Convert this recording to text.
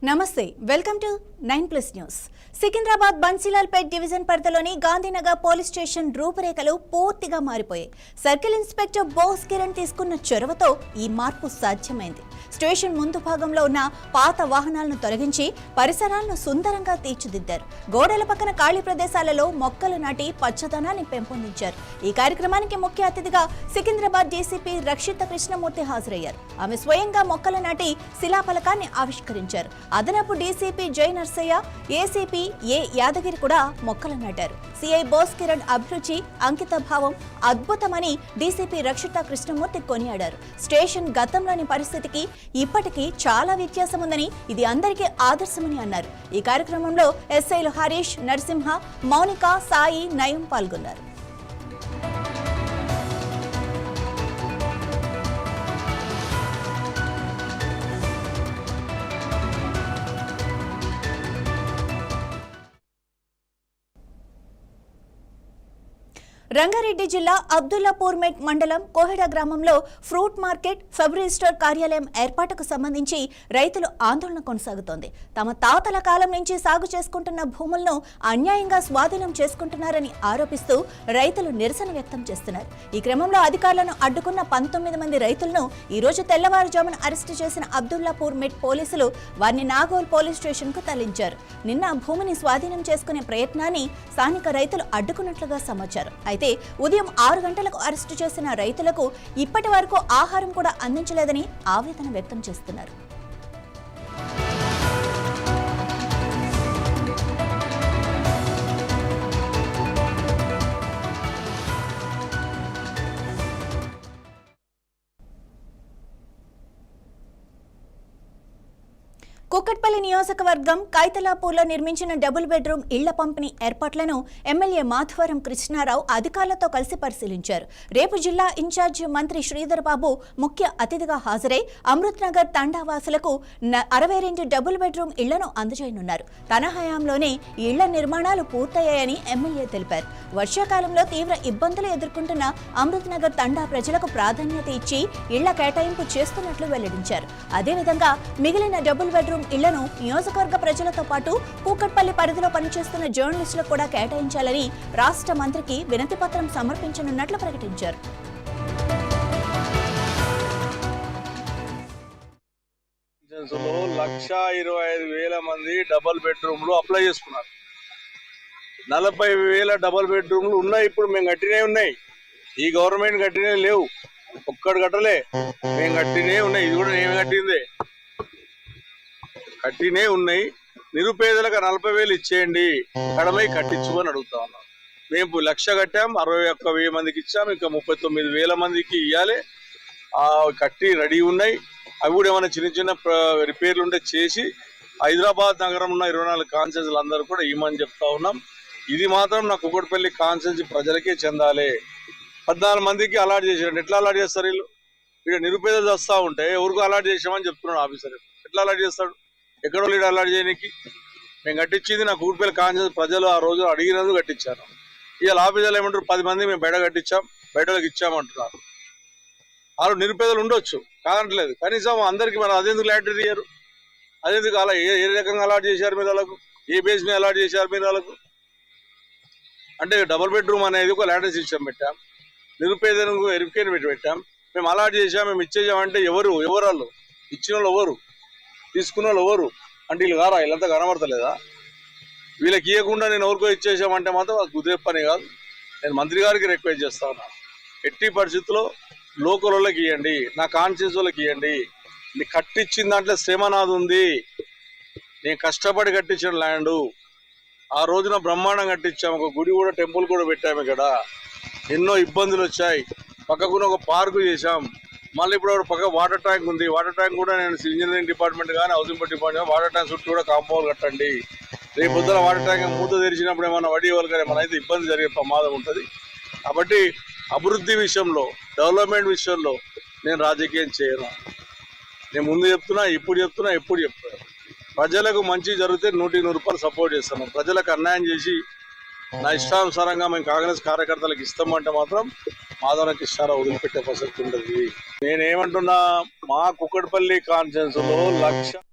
నమస్తే welcome to 9+ news. Secunderabad Bansilalpet division పరిధిలోని Gandhinagar police station రూపురేఖలు పూర్తిగా మారిపోయాయి. సర్కిల్ ఇన్స్పెక్టర్ బోస్ కిరణ్ తీసుకున్న చొరవతో ఈ మార్పు సాధ్యమైంది. స్టేషన్ ముందు భాగంలో ఉన్న పాత వాహనాలను తొలగించి పరిసరాలను సుందరంగా తీర్చిదిద్దారు. గోడల పక్కన ఖాళీ ప్రదేశాలలో మొక్కలు నాటి పచ్చదనాన్ని పెంపొందించారు. ఈ కార్యక్రమానికి ముఖ్య అతిథిగా సికింద్రాబాద్ డీసీపీ రక్షిత కృష్ణమూర్తి హాజరయ్యారు. ఆమె స్వయంగా మొక్కలు నాటి శిలాఫలకాన్ని ఆవిష్కరించారు. అదనపు డీసీపీ జై నర్సయ్య, ఏసీపీ ఏ యాదగిరి కూడా మొక్కలు నాటారు. సిఐ బోస్ కిరణ్ అభిరుచి, అంకిత భావం అద్భుతమని డీసీపీ రక్షిత కృష్ణమూర్తి కొనియాడారు. స్టేషన్ గతంలోని పరిస్థితికి ఇప్పటికీ చాలా వ్యత్యాసం ఉందని, ఇది అందరికీ ఆదర్శమని అన్నారు. ఈ కార్యక్రమంలో ఎస్ఐలు హరీష్, నరసింహ, మౌనిక, సాయి, నయం పాల్గొన్నారు. రంగారెడ్డి జిల్లా అబ్దుల్లాపూర్మెట్ మండలం కోహెడ గ్రామంలో ఫ్రూట్ మార్కెట్, సబ్ రిజిస్టర్ కార్యాలయం ఏర్పాటుకు సంబంధించి రైతులు ఆందోళన కొనసాగుతోంది. తమ తాతల కాలం నుంచి సాగు చేసుకుంటున్న భూములను అన్యాయంగా స్వాధీనం చేసుకుంటున్నారని ఆరోపిస్తూ రైతులు నిరసన వ్యక్తం చేస్తున్నారు. ఈ క్రమంలో అధికారులను అడ్డుకున్న 19 మంది రైతులను ఈ రోజు తెల్లవారుజామున అరెస్టు చేసిన అబ్దుల్లాపూర్మెట్ పోలీసులు వారిని నాగోల్ పోలీస్ స్టేషన్ కు తరలించారు. నిన్న భూమిని స్వాధీనం చేసుకునే ప్రయత్నాన్ని స్థానిక రైతులు అడ్డుకున్నట్లుగా సమాచారం. అయితే ఉదయం 6 గంటలకు అరెస్టు చేసిన రైతులకు ఇప్పటి వరకు ఆహారం కూడా అందించలేదని ఆవేదన వ్యక్తం చేస్తున్నారు. కుక్కట్పల్లి నియోజకవర్గం కైతలాపూర్లో నిర్మించిన డబుల్ బెడ్రూమ్ ఇళ్ల పంపిణీ ఏర్పాట్లను ఎమ్మెల్యే మాధవరం కృష్ణారావు అధికారులతో కలిసి పరిశీలించారు. రేపు జిల్లా ఇన్ఛార్జి మంత్రి శ్రీధర్ బాబు ముఖ్య అతిథిగా హాజరై అమృత్ నగర్ తండావాసులకు 62 డబుల్ బెడ్రూమ్ ఇళ్లను అందజేయనున్నారు. తన హయాంలోనే ఈ ఇళ్ల నిర్మాణాలు పూర్తయ్యాయని ఎమ్మెల్యే తెలిపారు. వర్షాకాలంలో తీవ్ర ఇబ్బందులు ఎదుర్కొంటున్న అమృత్ నగర్ తండా ప్రజలకు ప్రాధాన్యత ఇచ్చి ఇళ్ల కేటాయింపు చేస్తున్నట్లు వెల్లడించారు. అదేవిధంగా మిగిలిన డబుల్ బెడ్రూమ్ ఇళ్లను నియోజకవర్గ ప్రజలతో పాటు కూకట్పల్లి పరిధిలో పనిచేస్తున్న జర్నలిస్టులకు కూడా కేటాయించాలని రాష్ట్ర మంత్రికి వినతి పత్రం సమర్పించనున్నట్లు ప్రకటించారు. లో 1,25,000 మంది డబుల్ బెడ్రూమ్లు అప్లై చేసుకున్నారు. 40,000 డబుల్ బెడ్రూమ్లు ఉన్నాయి. ఇప్పుడు మేము కట్టినే ఉన్నాయి. ఈ గవర్నమెంట్ కట్టినే లేవు, ఒక్కడు కట్టలే, మేము కట్టినే ఉన్నాయి. ఇది కూడా మేము కట్టినే ఉన్నాయి. నిరుపేదలకు 40,000 ఇచ్చేయండి, కడమై కట్టించు అని అడుగుతా ఉన్నాం. మేము 1,00,000 కట్టాం, 61,000 మందికి ఇచ్చాం, ఇంకా 39,000 మందికి ఇవ్వాలి. కట్టి రెడీ ఉన్నాయి. అవి కూడా ఏమైనా చిన్న చిన్న రిపేర్లు ఉంటే చేసి హైదరాబాద్ నగరం ఉన్న 24 కాన్స్టిట్యూన్సీలు అందరూ కూడా ఇవ్వమని చెప్తా ఉన్నాం. ఇది మాత్రం నా కుక్కట్పల్లి కాన్స్టిట్యూన్సీ ప్రజలకే చెందాలి. 14 మందికి అలాట్ చేసాడు. ఎట్లా అలాట్ చేస్తారు వీళ్ళు? ఇక్కడ నిరుపేదలు వస్తూ ఉంటే ఎవరికో అలాట్ చేసామని చెప్తున్నాడు ఆఫీసర్. ఎట్లా అలాట్ చేస్తాడు? ఎక్కడో లీడ్ అలాట్ చేయడానికి. మేము కట్టించింది నా కూకట్పల్లి కాన్స్టిట్యూన్సీ ప్రజలు ఆ రోజు అడిగినందుకు కట్టించాను. ఇవాళ ఆఫీసర్లు ఏమంటారు, 10 మంది మేము బయట కట్టించాం, బయటలకు ఇచ్చామంటున్నారు. వాళ్ళు నిరుపేదలు ఉండొచ్చు, కాదంటలేదు. కనీసం అందరికీ మనం అదెందుకు లాటరీ తీయరు? అదెందుకు అలా ఏ రకంగా అలాట్ చేశారు మీరు వాళ్ళకు? ఏ బేస్ మీద అలాట్ చేశారు మీరు వాళ్ళకు? అంటే డబుల్ బెడ్రూమ్ అనేది ఒక లాటరీ సిస్టమ్ పెట్టాం, నిరుపేదలకు వెరిఫికేషన్ పెట్టాం, మేము అలాట్ చేసాం, మేము ఇచ్చేసామంటే ఎవరు వాళ్ళు? ఇచ్చిన వాళ్ళు ఎవరు? తీసుకున్న వాళ్ళు ఎవరు? అంటే వీళ్ళు కారా? వీళ్ళంతా కనబడతలేదా? వీళ్ళకి ఇవ్వకుండా నేను ఎవరికో ఇచ్చేసామంటే మాత్రం అది కుదిరే పని కాదు. నేను మంత్రి గారికి రిక్వెస్ట్ చేస్తా ఉన్నాను, ఎట్టి పరిస్థితుల్లో లోకల్ వాళ్ళకి ఇవ్వండి, నా కాన్షియన్స్ వాళ్ళకి ఇవ్వండి. నీకు కట్టించిన దాంట్లో శ్రమ నాది ఉంది. నేను కష్టపడి కట్టించిన ల్యాండు. ఆ రోజున బ్రహ్మాండం కట్టించాము. ఒక గుడి కూడా, టెంపుల్ కూడా పెట్టాము. ఇక్కడ ఎన్నో ఇబ్బందులు వచ్చాయి. పక్కకున్న ఒక పార్కు చేశాం. మళ్ళీ ఇప్పుడు పక్క వాటర్ ట్యాంక్ ఉంది. వాటర్ ట్యాంక్ కూడా నేను ఇంజనీరింగ్ డిపార్ట్మెంట్ కానీ హౌసింగ్ డిపార్ట్మెంట్ వాటర్ ట్యాంక్ చుట్టూ కూడా కాంపౌండ్ కట్టండి. రేపు పొద్దున వాటర్ ట్యాంక్ మూత తెరిచినప్పుడు ఏమన్నా వడ్డీ వాళ్ళు కానీ మన అయితే ఇబ్బంది జరిగే ప్రమాదం ఉంటుంది. కాబట్టి అభివృద్ధి విషయంలో, డెవలప్మెంట్ విషయంలో నేను రాజకీయం చేయను. నేను ముందు చెప్తున్నా, ఇప్పుడు చెప్తున్నా, ఎప్పుడు చెప్తాను. ప్రజలకు మంచి జరిగితే 100% సపోర్ట్ చేస్తాను. ప్రజలకు అన్యాయం చేసి నా ఇష్టానుసారంగా మేము కాంగ్రెస్ కార్యకర్తలకు ఇస్తామంటే మాత్రం మాధవరం కృష్ణారావు వదిలిపెట్టే ప్రసక్తి ఉండదు. నేనేమంటున్నా, మా కుక్కట్పల్లి కాన్స్టిట్యున్సీలో 1,00,000